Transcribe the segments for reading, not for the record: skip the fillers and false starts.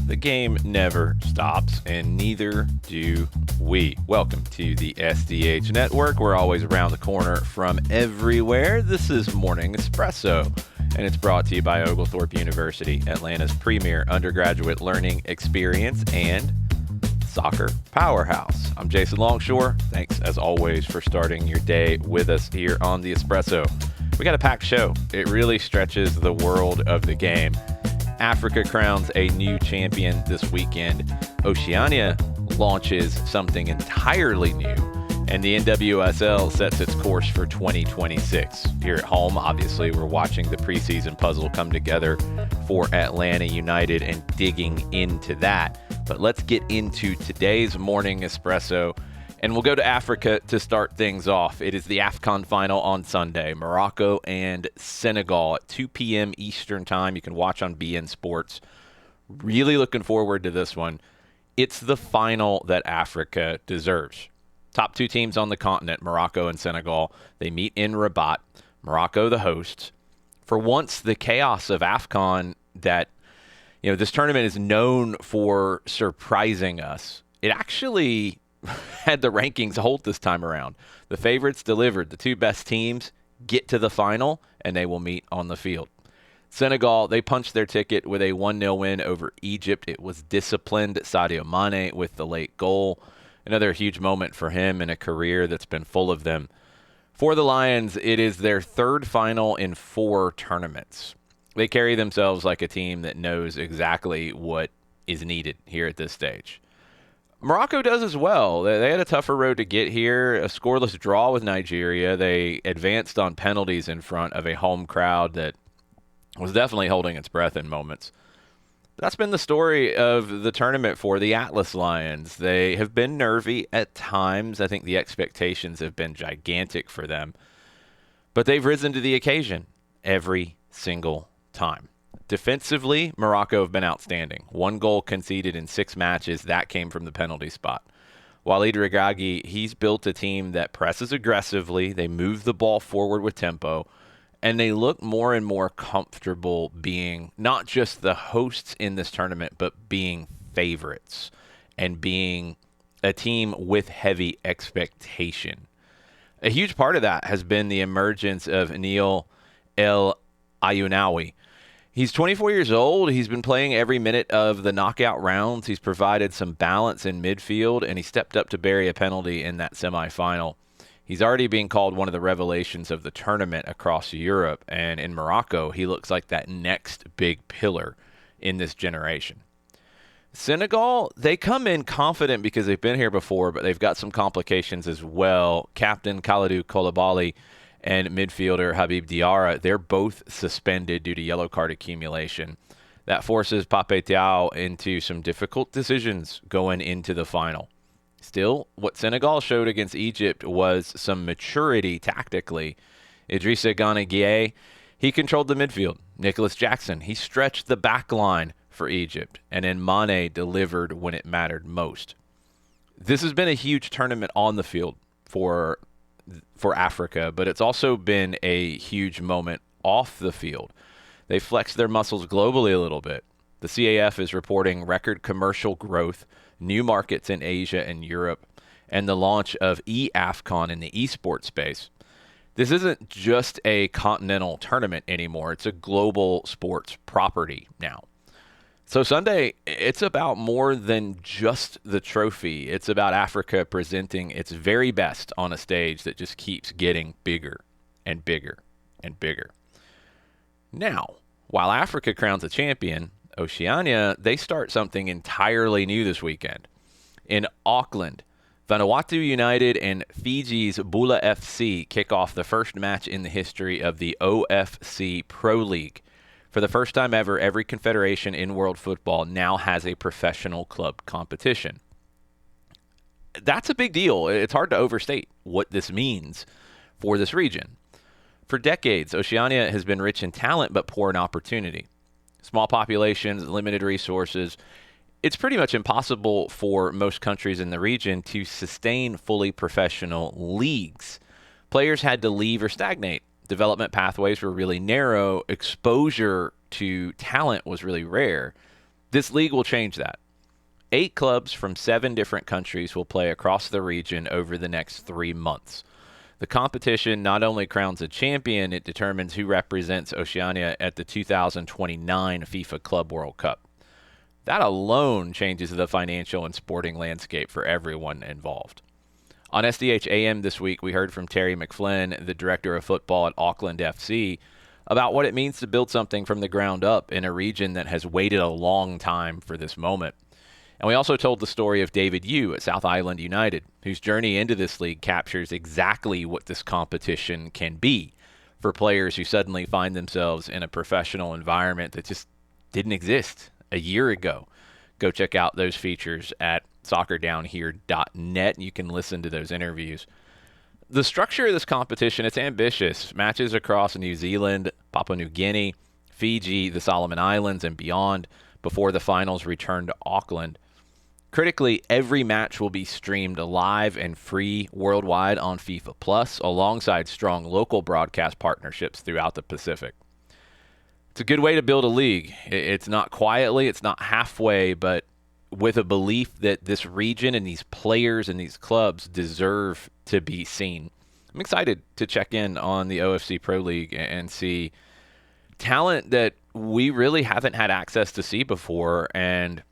The game never stops, and neither do we. Welcome to the SDH Network. We're always around the corner from everywhere. This is Morning Espresso, and it's brought to you by Oglethorpe University, Atlanta's premier undergraduate learning experience and soccer powerhouse. I'm Jason Longshore. Thanks, as always, for starting your day with us here on the Espresso. We got a packed show. It really stretches the world of the game. Africa crowns a new champion this weekend. Oceania launches something entirely new. And the NWSL sets its course for 2026. Here at home, obviously, we're watching the preseason puzzle come together for Atlanta United and digging into that. But let's get into today's Morning Espresso. And we'll go to Africa to start things off. It is the AFCON final on Sunday. Morocco and Senegal at 2 p.m. Eastern time. You can watch on BN Sports. Really looking forward to this one. It's the final that Africa deserves. Top two teams on the continent, Morocco and Senegal. They meet in Rabat. Morocco the hosts. For once, the chaos of AFCON that, this tournament is known for surprising us. It actually had the rankings hold this time around. The favorites delivered. The two best teams get to the final, and they will meet on the field. Senegal, they punched their ticket with a 1-0 win over Egypt. It was disciplined. Sadio Mane with the late goal. Another huge moment for him in a career that's been full of them. For the Lions, it is their third final in 4 tournaments. They carry themselves like a team that knows exactly what is needed here at this stage. Morocco does as well. They had a tougher road to get here, a scoreless draw with Nigeria. They advanced on penalties in front of a home crowd that was definitely holding its breath in moments. That's been the story of the tournament for the Atlas Lions. They have been nervy at times. I think the expectations have been gigantic for them. But they've risen to the occasion every single time. Defensively, Morocco have been outstanding. 1 goal conceded in 6 matches. That came from the penalty spot. Walid Regragui, he's built a team that presses aggressively. They move the ball forward with tempo. And they look more and more comfortable being not just the hosts in this tournament, but being favorites and being a team with heavy expectation. A huge part of that has been the emergence of Neil El Ayounawi. He's 24 years old. He's been playing every minute of the knockout rounds. He's provided some balance in midfield, and he stepped up to bury a penalty in that semifinal. He's already being called one of the revelations of the tournament across Europe, and in Morocco, he looks like that next big pillar in this generation. Senegal, they come in confident because they've been here before, but they've got some complications as well. Captain Kalidou Koulibaly and midfielder Habib Diarra, they're both suspended due to yellow card accumulation. That forces Pape Thiaw into some difficult decisions going into the final. Still, what Senegal showed against Egypt was some maturity tactically. Idrissa Gana Gueye, he controlled the midfield. Nicholas Jackson, he stretched the back line for Egypt. And then Mane delivered when it mattered most. This has been a huge tournament on the field for Africa, but it's also been a huge moment off the field. They flexed their muscles globally a little bit. The CAF is reporting record commercial growth, new markets in Asia and Europe, and the launch of AFCON in the esports space. This isn't just a continental tournament anymore. It's a global sports property now. So Sunday, it's about more than just the trophy. It's about Africa presenting its very best on a stage that just keeps getting bigger and bigger and bigger. Now, while Africa crowns a champion, Oceania, they start something entirely new this weekend. In Auckland, Vanuatu United and Fiji's Bula FC kick off the first match in the history of the OFC Pro League. For the first time ever, every confederation in world football now has a professional club competition. That's a big deal. It's hard to overstate what this means for this region. For decades, Oceania has been rich in talent but poor in opportunity. Small populations, limited resources. It's pretty much impossible for most countries in the region to sustain fully professional leagues. Players had to leave or stagnate. Development pathways were really narrow. Exposure to talent was really rare. This league will change that. 8 clubs from 7 different countries will play across the region over the next 3 months. The competition not only crowns a champion, it determines who represents Oceania at the 2029 FIFA Club World Cup. That alone changes the financial and sporting landscape for everyone involved. On SDH AM this week, we heard from Terry McFlynn, the director of football at Auckland FC, about what it means to build something from the ground up in a region that has waited a long time for this moment. And we also told the story of David Yu at South Island United, whose journey into this league captures exactly what this competition can be for players who suddenly find themselves in a professional environment that just didn't exist a year ago. Go check out those features at soccerdownhere.net. You can listen to those interviews. The structure of this competition, it's ambitious. Matches across New Zealand, Papua New Guinea, Fiji, the Solomon Islands, and beyond before the finals return to Auckland. Critically, every match will be streamed live and free worldwide on FIFA Plus, alongside strong local broadcast partnerships throughout the Pacific. It's a good way to build a league. It's not quietly, it's not halfway, but with a belief that this region and these players and these clubs deserve to be seen. I'm excited to check in on the OFC Pro League and see talent that we really haven't had access to see before, and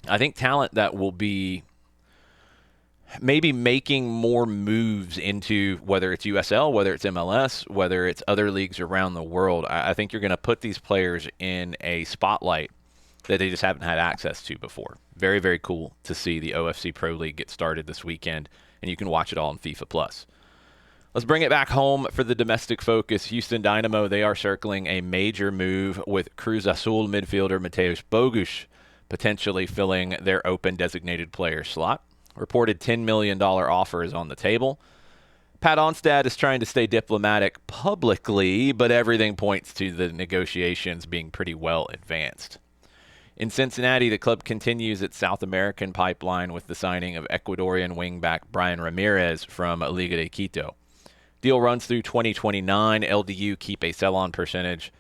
I think talent that will be maybe making more moves into whether it's USL, whether it's MLS, whether it's other leagues around the world. I think you're going to put these players in a spotlight that they just haven't had access to before. Very, very cool to see the OFC Pro League get started this weekend, and you can watch it all on FIFA Plus. Let's bring it back home for the domestic focus. Houston Dynamo, they are circling a major move with Cruz Azul midfielder Mateusz Bogusz potentially filling their open designated player slot. Reported $10 million offer is on the table. Pat Onstad is trying to stay diplomatic publicly, but everything points to the negotiations being pretty well advanced. In Cincinnati, the club continues its South American pipeline with the signing of Ecuadorian wingback Brian Ramirez from Liga de Quito. Deal runs through 2029. LDU keep a sell-on percentage.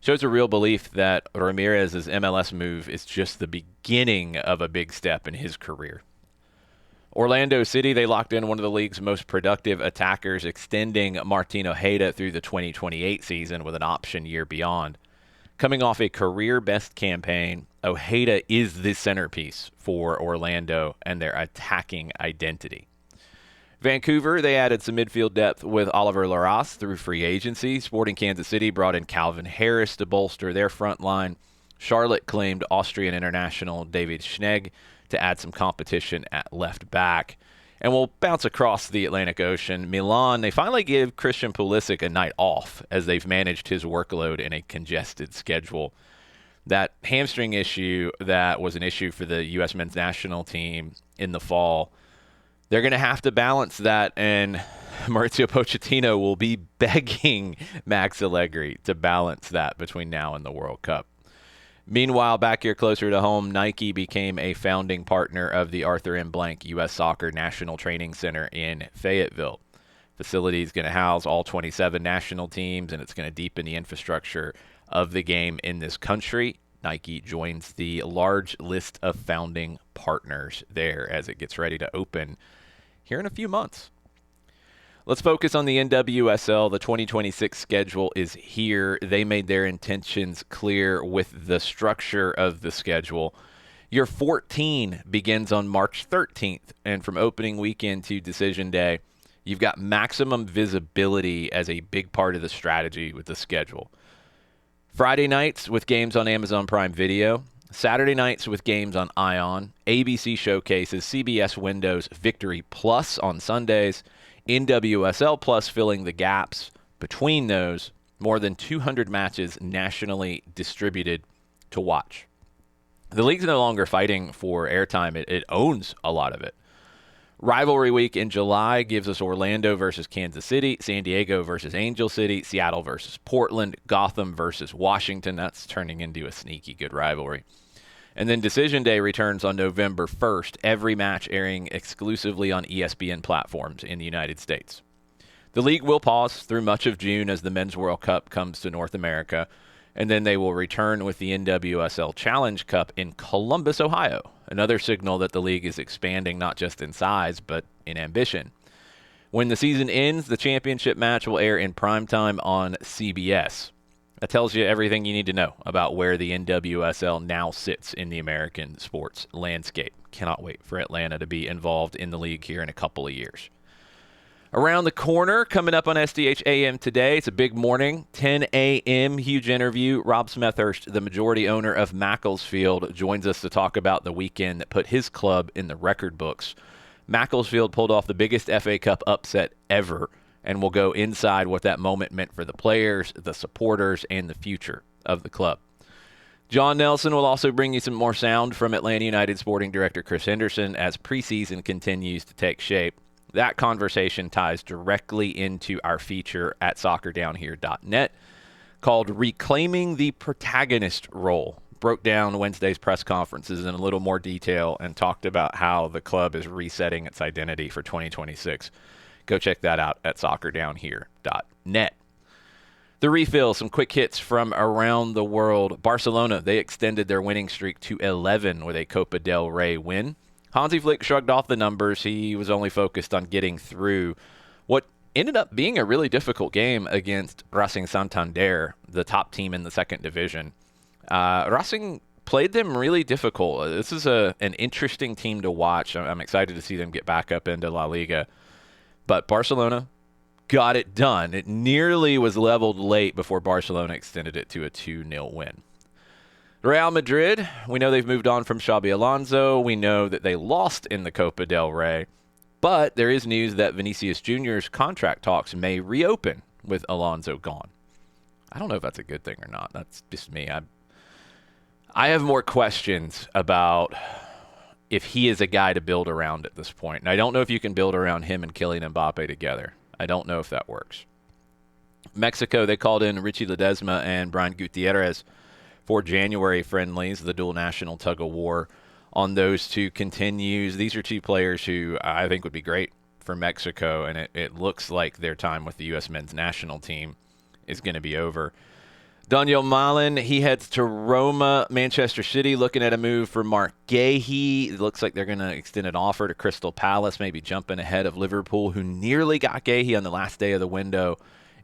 Shows a real belief that Ramirez's MLS move is just the beginning of a big step in his career. Orlando City, they locked in one of the league's most productive attackers, extending Martin Ojeda through the 2028 season with an option year beyond. Coming off a career-best campaign, Ojeda is the centerpiece for Orlando and their attacking identity. Vancouver, they added some midfield depth with Oliver Larraz through free agency. Sporting Kansas City brought in Calvin Harris to bolster their front line. Charlotte claimed Austrian international David Schnegg to add some competition at left back. And we'll bounce across the Atlantic Ocean. Milan, they finally gave Christian Pulisic a night off as they've managed his workload in a congested schedule. That hamstring issue that was an issue for the U.S. men's national team in the fall, they're going to have to balance that, and Mauricio Pochettino will be begging Max Allegri to balance that between now and the World Cup. Meanwhile, back here closer to home, Nike became a founding partner of the Arthur M. Blank U.S. Soccer National Training Center in Fayetteville. Facility is going to house all 27 national teams, and it's going to deepen the infrastructure of the game in this country. Nike joins the large list of founding partners there as it gets ready to open here in a few months. Let's focus on the NWSL. The 2026 schedule is here. They made their intentions clear with the structure of the schedule. Year 14 begins on March 13th, and from opening weekend to decision day, you've got maximum visibility as a big part of the strategy with the schedule. Friday nights with games on Amazon Prime Video. Saturday nights with games on ION. ABC showcases, CBS Windows Victory Plus on Sundays. NWSL Plus filling the gaps between those. More than 200 matches nationally distributed to watch. The league's no longer fighting for airtime. It owns a lot of it. Rivalry week in July gives us Orlando versus Kansas City, San Diego versus Angel City, Seattle versus Portland, Gotham versus Washington. That's turning into a sneaky good rivalry. And then Decision Day returns on November 1st, every match airing exclusively on ESPN platforms in the United States. The league will pause through much of June as the Men's World Cup comes to North America. And then they will return with the NWSL Challenge Cup in Columbus, Ohio. Another signal that the league is expanding not just in size, but in ambition. When the season ends, the championship match will air in primetime on CBS. That tells you everything you need to know about where the NWSL now sits in the American sports landscape. Cannot wait for Atlanta to be involved in the league here in a couple of years. Around the corner, coming up on SDH AM today, it's a big morning, 10 a.m., huge interview. Rob Smethurst, the majority owner of Macclesfield, joins us to talk about the weekend that put his club in the record books. Macclesfield pulled off the biggest FA Cup upset ever, and we'll go inside what that moment meant for the players, the supporters, and the future of the club. John Nelson will also bring you some more sound from Atlanta United Sporting Director Chris Henderson as preseason continues to take shape. That conversation ties directly into our feature at soccerdownhere.net called Reclaiming the Protagonist Role. Broke down Wednesday's press conferences in a little more detail and talked about how the club is resetting its identity for 2026. Go check that out at soccerdownhere.net. The refill, some quick hits from around the world. Barcelona, they extended their winning streak to 11 with a Copa del Rey win. Hansi Flick shrugged off the numbers. He was only focused on getting through what ended up being a really difficult game against Racing Santander, the top team in the second division. Racing played them really difficult. This is an interesting team to watch. I'm excited to see them get back up into La Liga. But Barcelona got it done. It nearly was leveled late before Barcelona extended it to a 2-0 win. Real Madrid, we know they've moved on from Xabi Alonso. We know that they lost in the Copa del Rey. But there is news that Vinicius Jr.'s contract talks may reopen with Alonso gone. I don't know if that's a good thing or not. That's just me. I have more questions about if he is a guy to build around at this point. And I don't know if you can build around him and Kylian Mbappe together. I don't know if that works. Mexico, they called in Richie Ledesma and Brian Gutierrez for January friendlies. The dual national tug-of-war on those two continues. These are two players who I think would be great for Mexico, and it looks like their time with the U.S. men's national team is going to be over. Daniel Malin, he heads to Roma. Manchester City looking at a move for Mark Gahey. It looks like they're going to extend an offer to Crystal Palace, maybe jumping ahead of Liverpool, who nearly got Gahey on the last day of the window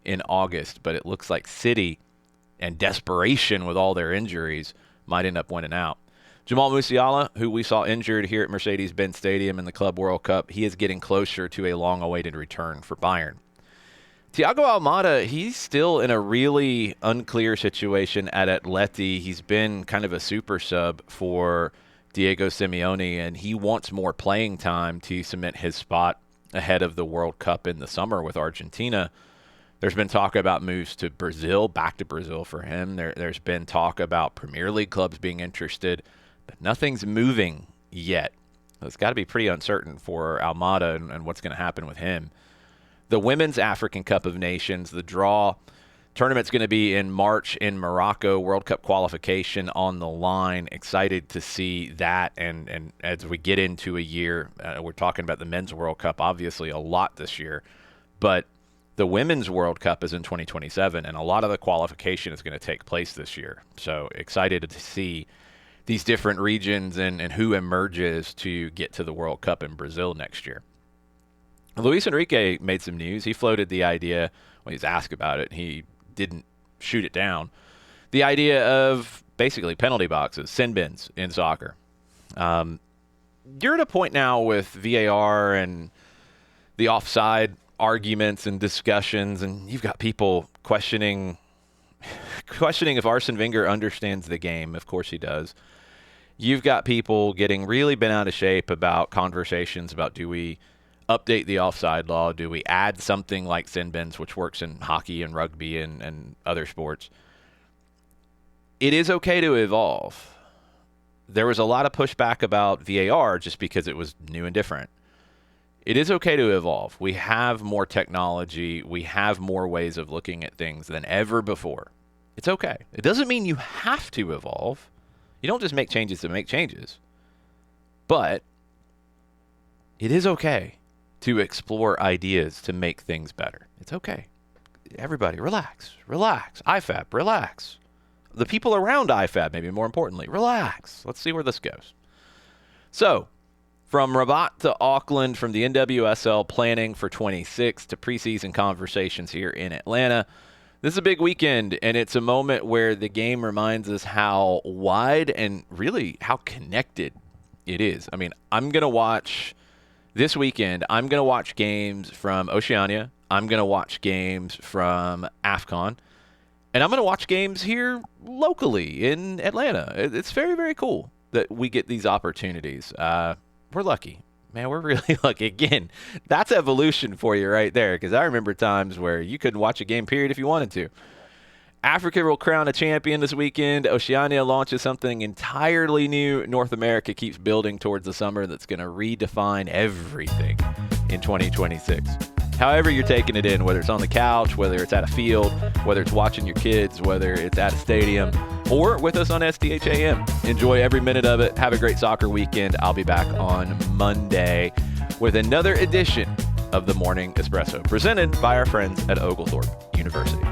in August. But it looks like City, and desperation with all their injuries, might end up winning out. Jamal Musiala, who we saw injured here at Mercedes-Benz Stadium in the Club World Cup, he is getting closer to a long-awaited return for Bayern. Thiago Almada, he's still in a really unclear situation at Atleti. He's been kind of a super sub for Diego Simeone, and he wants more playing time to cement his spot ahead of the World Cup in the summer with Argentina. There's been talk about moves to Brazil, back to Brazil for him. There's been talk about Premier League clubs being interested, but nothing's moving yet. It's got to be pretty uncertain for Almada and what's going to happen with him. The Women's African Cup of Nations, the draw tournament's going to be in March in Morocco, World Cup qualification on the line. Excited to see that. And as we get into a year, we're talking about the Men's World Cup, obviously a lot this year. But the Women's World Cup is in 2027, and a lot of the qualification is going to take place this year. So excited to see these different regions and who emerges to get to the World Cup in Brazil next year. Luis Enrique made some news. He floated the idea, when he was asked about it, he didn't shoot it down, the idea of basically penalty boxes, sin bins in soccer. You're at a point now with VAR and the offside arguments and discussions, and you've got people questioning if Arsene Wenger understands the game. Of course he does. You've got people getting really bent out of shape about conversations about, do we update the offside law? Do we add something like sin bins, which works in hockey and rugby and other sports? It is okay to evolve. There was a lot of pushback about VAR just because it was new and different. It is okay to evolve. We have more technology. We have more ways of looking at things than ever before. It's okay. It doesn't mean you have to evolve. You don't just make changes to make changes. But it is okay to explore ideas to make things better. It's okay. Everybody, relax. IFAB, relax. the people around IFAB, maybe more importantly. Relax. Let's see where this goes. So, from Rabat to Auckland, from the NWSL planning for 26 to preseason conversations here in Atlanta, this is a big weekend, and it's a moment where the game reminds us how wide and really how connected it is. I mean, this weekend, I'm going to watch games from Oceania. I'm going to watch games from AFCON. And I'm going to watch games here locally in Atlanta. It's very, very cool that we get these opportunities. We're lucky. Man, we're really lucky. Again, that's evolution for you right there, because I remember times where you couldn't watch a game, period, if you wanted to. Africa will crown a champion this weekend. Oceania launches something entirely new. North America keeps building towards the summer that's going to redefine everything in 2026. However you're taking it in, whether it's on the couch, whether it's at a field, whether it's watching your kids, whether it's at a stadium, or with us on SDHAM. Enjoy every minute of it. Have a great soccer weekend. I'll be back on Monday with another edition of the Morning Espresso, presented by our friends at Oglethorpe University.